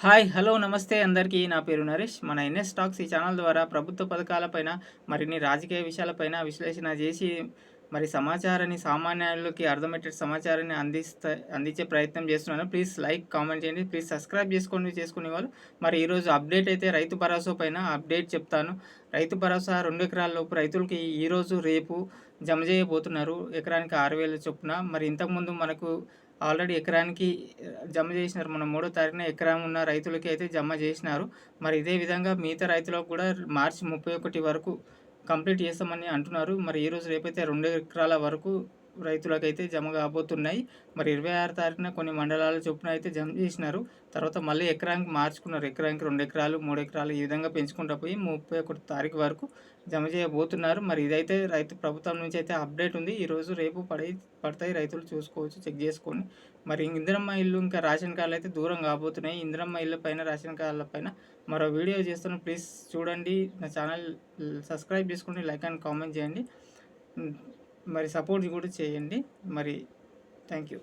Hi hello నమస్తే అందరికీ నా పేరు నరేష్. మన ఎన్ఎస్ టాక్స్ ఈ ఛానల్ ద్వారా ప్రభుత్వ పథకాలపైన మరిన్ని రాజకీయ విషయాలపైన విశ్లేషణ చేసి మరి సమాచారాన్ని సామాన్యులకి అర్థమయ్యే సమాచారాన్ని అందించే ప్రయత్నం చేస్తున్నాను. ప్లీజ్ లైక్ కామెంట్ చేయండి. ప్లీజ్ సబ్స్క్రైబ్ చేసుకునే వాళ్ళు. మరి ఈరోజు అప్డేట్ అయితే రైతు భరోసా పైన అప్డేట్ చెప్తాను. రైతు భరోసా 2 ఎకరాల లోపు రైతులకి ఈరోజు రేపు జమ చేయబోతున్నారు. ఎకరానికి 6,000 చొప్పున. మరి ఇంతకుముందు మనకు ఆల్రెడీ ఎకరానికి జమ చేసినారు. మన 3వ తారీఖున ఎకరం ఉన్న రైతులకి అయితే జమ చేసినారు. మరి ఇదే విధంగా మిగతా రైతులకు కూడా మార్చి 31 వరకు కంప్లీట్ చేస్తామని అంటున్నారు. మరి ఈరోజు రేపైతే 2 ఎకరాల వరకు రైతులకైతే జమ కాబోతున్నాయి. మరి 26 తారీఖున కొన్ని మండలాల చొప్పున అయితే జమ చేసినారు. తర్వాత మళ్ళీ ఎకరానికి మార్చుకున్నారు. ఎకరానికి 2 ఎకరాలు, 3 ఎకరాలు ఈ విధంగా పెంచుకుంటూ పోయి 31 తారీఖు వరకు జమ చేయబోతున్నారు. మరి ఇదైతే రైతు ప్రభుత్వం నుంచి అయితే అప్డేట్ ఉంది. ఈరోజు రేపు పడతాయి, రైతులు చూసుకోవచ్చు, చెక్ చేసుకోండి. మరి ఇందిరమ్మ ఇల్లు ఇంకా రేషన్ కార్డులు అయితే దూరం కాబోతున్నాయి. ఇందిరమ్మ ఇళ్ళ పైన రేషన్ కార్డుల పైన మరో వీడియో చేస్తాను. ప్లీజ్ చూడండి. నా ఛానల్ సబ్స్క్రైబ్ చేసుకోండి, లైక్ అండ్ కామెంట్ చేయండి. మరి సపోర్ట్ కూడా చేయండి. మరి థ్యాంక్ యూ.